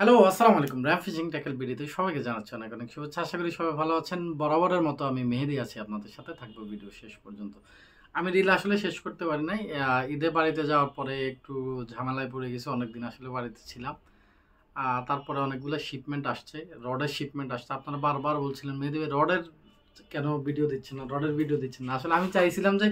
Hello, আসসালামু আলাইকুম। RAM fishing tackle ভিডিওতে সবাইকে জানাচ্ছি অনেক অনেক শুভেচ্ছা। আশা করি সবাই ভালো আছেন। বরাবরের মতো আমি মেহেদী আছি আপনাদের সাথে, থাকবো ভিডিও শেষ পর্যন্ত। আমি রিল আসলে শেষ করতে পারি নাই। ঈদে বাড়িতে যাওয়ার পরে একটু ঝামেলায় পড়ে গেছি। অনেকদিন আসলে বাড়িতে ছিলাম। তারপরে অনেকগুলো শিপমেন্ট আসছে, রডের শিপমেন্ট আসছে। আপনারা বারবার বলছিলেন মেহেদী ভাই রডের কেন ভিডিও দিচ্ছেন না, রডের ভিডিও দিচ্ছেন না। আসলে আমি চাইছিলাম যে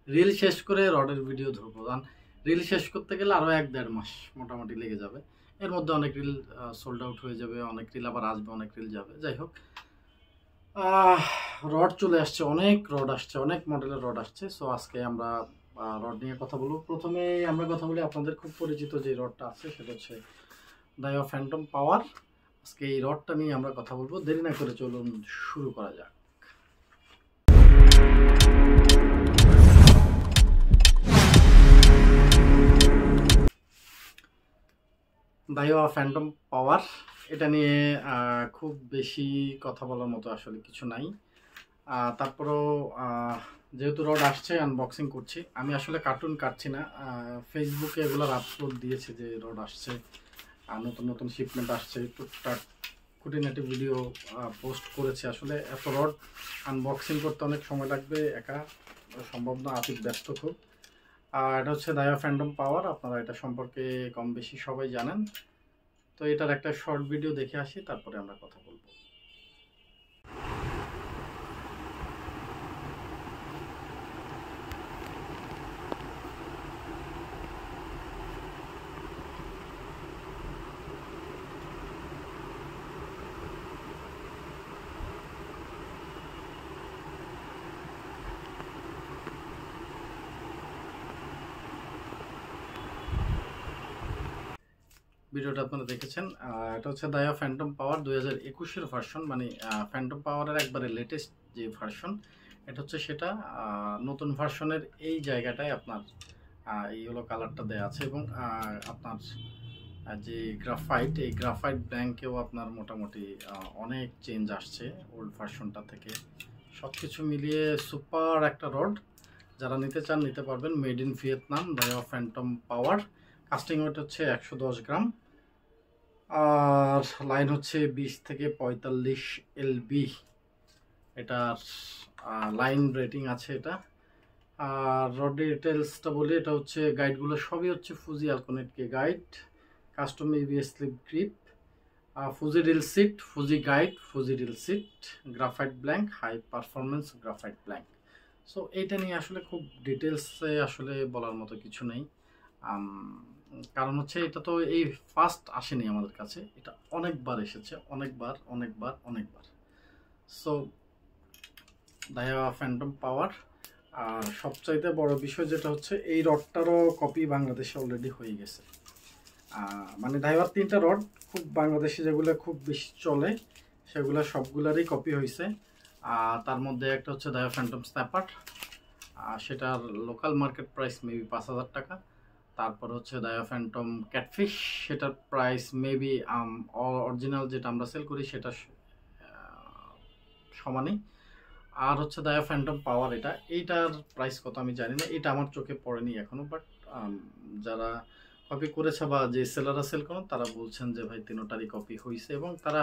রিল শেষ করে রডের ভিডিও ধরবো, কারণ রিল শেষ করতে গেলে আরও 1-1.5 মাস মোটামুটি লেগে যাবে। এর মধ্যে অনেক রিল সোল্ড আউট হয়ে যাবে, অনেক রিল আবার আসবে, অনেক রিল যাবে। যাই হোক, রড চলে আসছে, অনেক রড আসছে, অনেক মডেলের রড আসছে। সো আজকে আমরা রড নিয়ে কথা বলবো। প্রথমে আমরা কথা বলি আপনাদের খুব পরিচিত যে রডটা আছে, সেটা হচ্ছে ডাইও ফ্যান্টম পাওয়ার। আজকে এই রডটা নিয়ে আমরা কথা বলবো। দেরি না করে চলুন শুরু করা যাক। ডাইও ফ্যান্টম পাওয়ার, এটা নিয়ে খুব বেশি কথা বলার মতো আসলে কিছু নাই। তারপরেও যেহেতু রড আসছে আনবক্সিং করছি। আমি আসলে কার্টুন কাটছি না, ফেসবুকে এগুলোর আপলোড দিয়েছে যে রড আসছে, নতুন নতুন শিপমেন্ট আসছে, টুকটাক খুঁটিনাটি ভিডিও পোস্ট করেছে। আসলে এত রড আনবক্সিং করতে অনেক সময় লাগবে, একা সম্ভব না, আতিক ব্যস্ত খুব। এটা হচ্ছে ডাইও ফ্যান্টম পাওয়ার। আপনারা এটা সম্পর্কে কম বেশি সবাই জানেন। তো এটার একটা শর্ট ভিডিও দেখে আসি, তারপরে আমরা কথা বলবো। ভিডিওটা আপনারা দেখেছেন। এটা হচ্ছে ডাইও ফ্যান্টম পাওয়ার 2021-এর ভার্সন, মানে ফ্যান্টম পাওয়ারের একবারে লেটেস্ট যে ভার্সন, এটা হচ্ছে সেটা। নতুন ভার্সনের এই জায়গাটায় আপনার এই হলো কালারটা দেওয়া আছে, এবং আপনার যে গ্রাফাইট, এই গ্রাফাইট ব্ল্যাঙ্কেও আপনার মোটামুটি অনেক চেঞ্জ আসছে ওল্ড ভার্সনটা থেকে। সব কিছু মিলিয়ে সুপার একটা রড। যারা নিতে চান নিতে পারবেন। Made in Vietnam, Daiwa phantom power. Casting weight হচ্ছে 110 গ্রাম, আর লাইন হচ্ছে 20 থেকে 45 এলবি এটার লাইন রেটিং আছে এটা। আর রড ডিটেলসটা বলি, এটা হচ্ছে গাইডগুলো সবই হচ্ছে Fuji Alconite K guide, custom ABS slip grip, Fuji reel seat, Fuji guide, Fuji reel seat, graphite blank, high performance graphite blank. So এইটা নিয়ে আসলে খুব ডিটেলসে আসলে বলার মতো কিছু নেই। কারণ হচ্ছে এটা তো এই ফার্স্ট আসেনি আমাদের কাছে, এটা অনেকবার এসেছে, অনেকবার অনেকবার অনেকবার। সো ডাইও ফ্যান্টম পাওয়ার। আর সবচাইতে বড় বিষয় যেটা হচ্ছে, এই রডটারও কপি বাংলাদেশে অলরেডি হয়ে গেছে। মানে ডাইওয়ার 3টা রড খুব বাংলাদেশে যেগুলো খুব বেশি চলে, সেগুলো সবগুলারই কপি হয়েছে। তার মধ্যে একটা হচ্ছে ডাইও ফ্যান্টম স্ন্যাপার, সেটার লোকাল মার্কেট প্রাইস মেবি 5,000 টাকা। তারপর হচ্ছে ডাইও ফ্যান্টম ক্যাটফিশ, সেটার প্রাইস মেবি অরিজিনাল যেটা আমরা সেল করি সেটা সমানই। আর হচ্ছে ডাইও ফ্যান্টম পাওয়ার, এইটার প্রাইস কত আমি জানি না, এটা আমার চোখে পড়েনি এখনো। বাট যারা কপি করেছে বা যে সেলাররা সেল করেন, তারা বলছেন যে ভাই তিনোটারই কপি হয়েছে। এবং তারা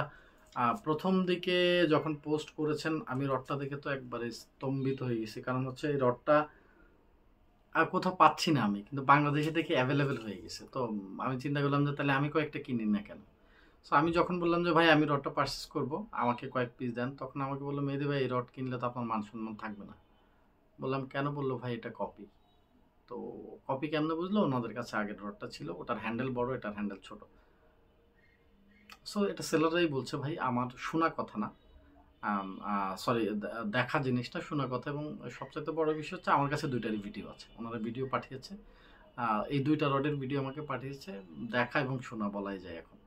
প্রথম দিকে যখন পোস্ট করেছেন, আমি রডটা দেখে তো একবারে স্তম্ভিত হয়ে গেছি। কারণ হচ্ছে এই রডটা আর কোথাও পাচ্ছি না আমি, কিন্তু বাংলাদেশে দেখে অ্যাভেলেবেল হয়ে গেছে। তো আমি চিন্তা করলাম যে তাহলে আমি কয়েকটা কিনি না কেন। সো আমি যখন বললাম যে ভাই আমি রডটা পারচেস করবো, আমাকে কয়েক পিস দেন, তখন আমাকে বললো মেহেদী ভাই এই রড কিনলে তো আপনার মান সম্মান থাকবে না। বললাম কেন? বললো ভাই এটা কপি। তো কপি কেমনে বুঝলো? ওনাদের কাছে আগের রডটা ছিল, ওটার হ্যান্ডেল বড়, এটার হ্যান্ডেল ছোট। সো এটা সেলাররাই বলছে, ভাই আমার শোনা কথা না, সরি দেখা জিনিসটা শোনা কথা। এবং সবচেয়ে বড় বিষয় হচ্ছে আমার কাছে দুইটারই ভিডিও আছে, ওনারা ভিডিও পাঠিয়েছে। এই দুইটা রডের ভিডিও আমাকে পাঠিয়েছে, দেখা এবং শোনা বলাই যায় এখন।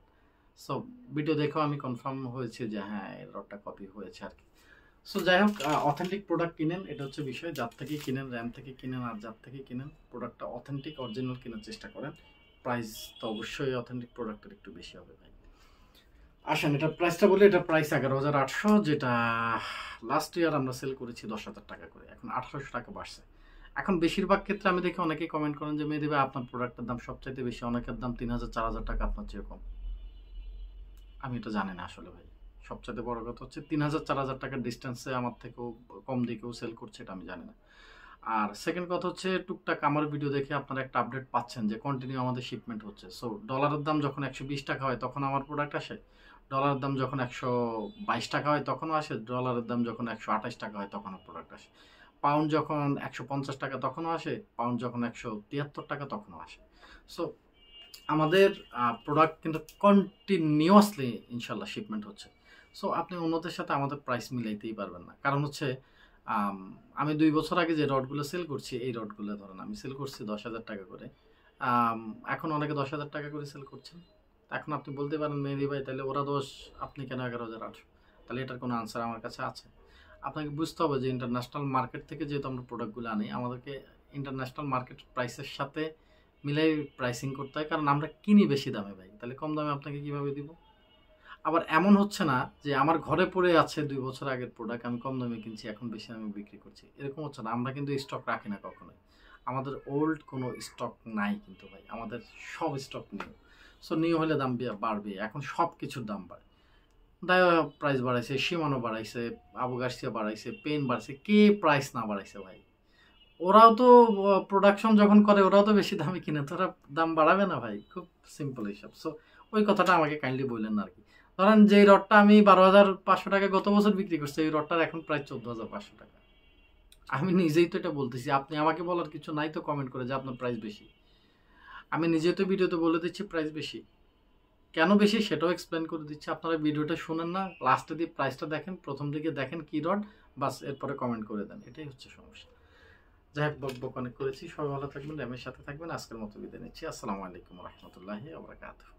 সো ভিডিও দেখেও আমি কনফার্ম হয়েছে যে হ্যাঁ এই রডটা কপি হয়েছে আর কি। সো যাই হোক, অথেন্টিক প্রোডাক্ট কিনেন, এটা হচ্ছে বিষয়। যার থেকে কিনেন, র্যাম থেকে কিনেন আর যার থেকে কিনেন, প্রোডাক্টটা অথেন্টিক অরিজিনাল কেনার চেষ্টা করেন। প্রাইস তো অবশ্যই অথেন্টিক প্রোডাক্টের একটু বেশি হবে ভাই। আসেন এটার প্রাইসটা বলি। এটার প্রাইস 11,800, যেটা লাস্ট ইয়ার আমরা সেল করেছি 10,000 টাকা করে, এখন 1,800 টাকা বাড়ছে। এখন বেশিরভাগ ক্ষেত্রে আমি দেখি অনেকেই কমেন্ট করেন যে মেহেদী ভাই আপনার প্রোডাক্টের দাম সবচাইতে বেশি, অনেকের দাম 3,000 4,000 টাকা আপনার চেয়ে কম। আমি এটা জানি না আসলে ভাই। সবচাইতে বড় কথা হচ্ছে ৩,০০০-৪,০০০ টাকার ডিসট্যান্সে আমার থেকেও কম দিয়ে কেউ সেল করছে, এটা আমি জানি না। আর সেকেন্ড কথা হচ্ছে টুকটাক আমার ভিডিও দেখে আপনারা একটা আপডেট পাচ্ছেন যে কন্টিনিউ আমাদের শিপমেন্ট হচ্ছে। সো ডলারের দাম যখন ১২০ টাকা হয় তখন আমার প্রোডাক্ট আসে। ডলারের দাম যখন ১২২ টাকা হয় তখনও আসে। ডলারের দাম যখন ১২৮ টাকা হয় তখনও প্রোডাক্ট আসে। পাউন্ড যখন ১৫০ টাকা তখনও আসে। পাউন্ড যখন ১৭৩ টাকা তখনও আসে। সো আমাদের প্রোডাক্ট কিন্তু কন্টিনিউয়াসলি ইনশাল্লাহ শিপমেন্ট হচ্ছে। সো আপনি অন্যদের সাথে আমাদের প্রাইস মিলাইতেই পারবেন না। কারণ হচ্ছে আম আমি ২ বছর আগে যে রডগুলো সেল করছি, এই রডগুলো ধরেন আমি সেল করছি ১০,০০০ টাকা করে। আম এখন অনেকে ১০,০০০ টাকা করে সেল করছেন। এখন আপনি বলতে পারেন, মেহেদী ভাই তাহলে ওরা ১০, আপনি কেন ১১,৮০০? তাহলে এটার কোনো আনসার আমার কাছে আছে। আপনাকে বুঝতে হবে যে ইন্টারন্যাশনাল মার্কেট থেকে যেহেতু আমরা প্রোডাক্টগুলো আনি, আমাদেরকে ইন্টারন্যাশনাল মার্কেট প্রাইসের সাথে মিলাই প্রাইসিং করতে হয়। কারণ আমরা কিনি বেশি দামে ভাই। তাহলে কম দামে আপনাকে কিভাবে দিব? আবার এমন হচ্ছে না যে আমার ঘরে পড়ে আছে ২ বছর আগের প্রোডাক্ট, আমি কম দামে কিনছি, এখন বেশি দামে বিক্রি করছি। এরকম হচ্ছে না। আমরা কিন্তু স্টক রাখি না কখনোই। আমাদের ওল্ড কোনো স্টক নাই কিন্তু ভাই। আমাদের সব স্টক নিউ। সো নিউ হলে দাম বাড়বে। এখন সব কিছুর দাম বাড়ে। দাইও প্রাইস বাড়াইছে, Shimano বাড়াইছে, আবু গার্সিয়া বাড়াইছে, পেন বাড়াইছে। কে প্রাইস না বাড়াইছে ভাই? ওরাও তো প্রোডাকশন যখন করে ওরাও তো বেশি দামে কিনে, তো ওরা দাম বাড়াবে না ভাই? খুব সিম্পল হিসাব। সো ওই কথাটা আমাকে কাইন্ডলি বললেন না আরকি। ধরেন যেই রডটা আমি ১২,৫০০ টাকায় গত বছর বিক্রি করছি, এই রডটার এখন প্রায় ১৪,৫০০ টাকা। আমি নিজেই তো এটা বলতেছি। আপনি আমাকে বলার কিছু নাই তো কমেন্ট করে যে আপনার প্রাইস বেশি। আমি নিজেই তো ভিডিওতে বলে দিচ্ছি প্রাইস বেশি। কেন বেশি সেটাও এক্সপ্লেন করে দিচ্ছি। আপনারা ভিডিওটা শুনেন না, লাস্টে দিয়ে প্রাইসটা দেখেন, প্রথম দিকে দেখেন কি রড, বাস এরপরে কমেন্ট করে দেন। এটাই হচ্ছে সমস্যা। যাই হোক, বকবক অনেক করেছি। সবাই ভালো থাকবেন, র্যামের সাথে থাকবেন। আজকের মতো বিদায় নিচ্ছি। আসসালামু আলাইকুম রহমতুল্লাহি ওয়া বারাকাতুহু।